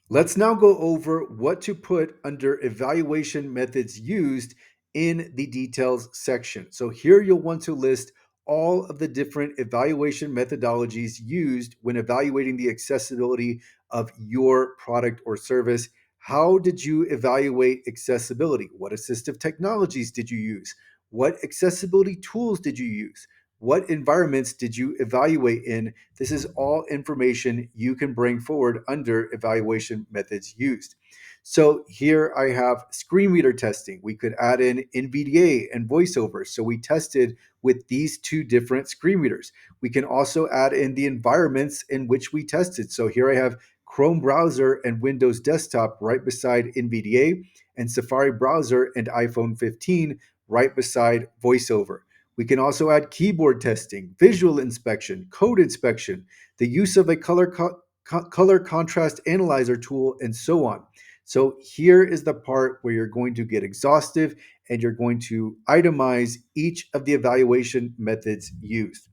Let's now go over what to put under evaluation methods used in the details section. So here you'll want to list all of the different evaluation methodologies used when evaluating the accessibility of your product or service. How did you evaluate accessibility? What assistive technologies did you use? What accessibility tools did you use? What environments did you evaluate in? This is all information you can bring forward under evaluation methods used. So here I have screen reader testing. We could add in NVDA and VoiceOver. So we tested with these two different screen readers. We can also add in the environments in which we tested. So here I have Chrome browser and Windows desktop right beside NVDA, and Safari browser and iPhone 15 right beside VoiceOver. We can also add keyboard testing, visual inspection, code inspection, the use of a color contrast analyzer tool, and so on. So here is the part where you're going to get exhaustive and you're going to itemize each of the evaluation methods used.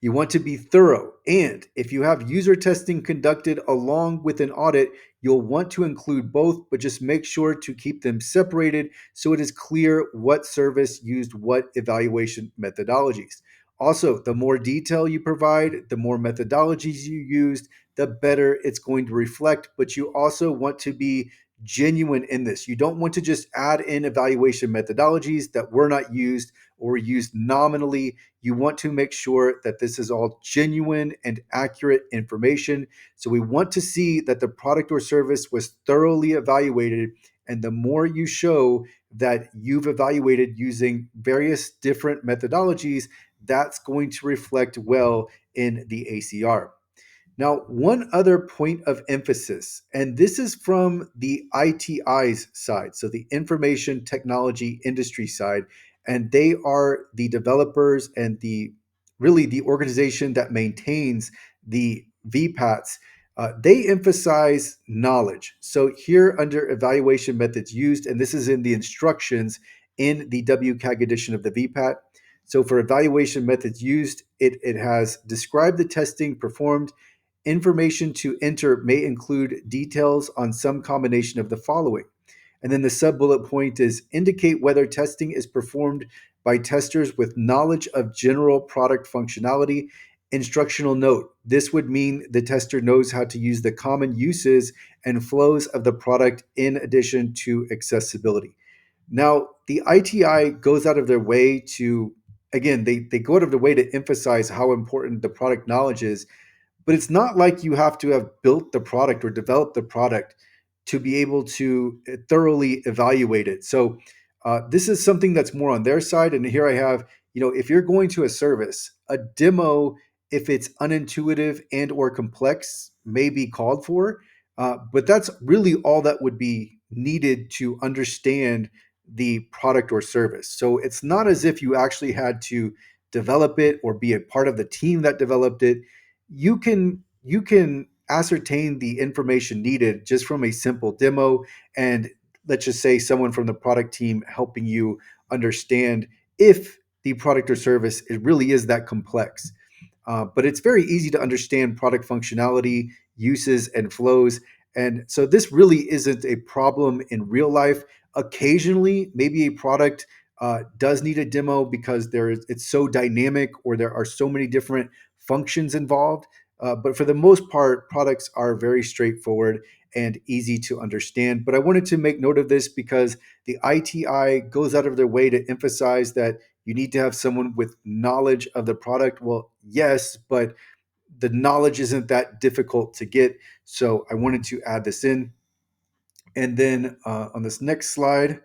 You want to be thorough, and if you have user testing conducted along with an audit, you'll want to include both, but just make sure to keep them separated so it is clear what service used what evaluation methodologies. Also, the more detail you provide, the more methodologies you used, the better it's going to reflect, but you also want to be genuine in this. You don't want to just add in evaluation methodologies that were not used or used nominally. You want to make sure that this is all genuine and accurate information. So we want to see that the product or service was thoroughly evaluated. And the more you show that you've evaluated using various different methodologies, that's going to reflect well in the ACR. Now, one other point of emphasis, and this is from the ITI's side, so the information technology industry side, and they are the developers and the really the organization that maintains the VPATs. They emphasize knowledge. So here under evaluation methods used, and this is in the instructions in the WCAG edition of the VPAT. So for evaluation methods used, it has described the testing performed. Information to enter may include details on some combination of the following. And then the sub bullet point is indicate whether testing is performed by testers with knowledge of general product functionality. Instructional note, this would mean the tester knows how to use the common uses and flows of the product in addition to accessibility. Now, the ITI goes out of their way to, again, they go out of their way to emphasize how important the product knowledge is, but it's not like you have to have built the product or developed the product to be able to thoroughly evaluate it. So this is something that's more on their side. And here I have, if you're going to a service, a demo, if it's unintuitive and or complex, may be called for. But that's really all that would be needed to understand the product or service. So it's not as if you actually had to develop it or be a part of the team that developed it. You can ascertain the information needed just from a simple demo, and let's just say someone from the product team helping you understand if the product or service it really is that complex. But it's very easy to understand product functionality, uses, and flows. And so this really isn't a problem in real life. Occasionally, maybe a product does need a demo because it's so dynamic or there are so many different functions involved. But for the most part, products are very straightforward and easy to understand. But I wanted to make note of this because the ITI goes out of their way to emphasize that you need to have someone with knowledge of the product. Well, yes, but the knowledge isn't that difficult to get. So I wanted to add this in. And then on this next slide,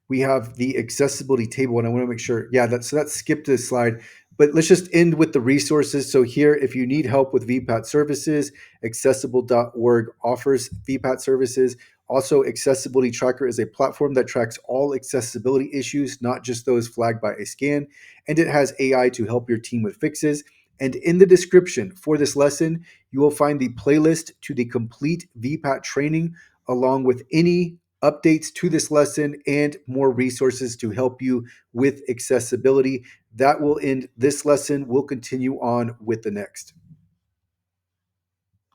we have the accessibility table, and I want to make sure, yeah, that's skipped this slide, but let's just end with the resources. So here, if you need help with VPAT services, accessible.org offers VPAT services. Also, Accessibility Tracker is a platform that tracks all accessibility issues, not just those flagged by a scan, and it has AI to help your team with fixes. And in the description for this lesson, you will find the playlist to the complete VPAT training, along with any updates to this lesson and more resources to help you with accessibility. That will end this lesson. We'll continue on with the next.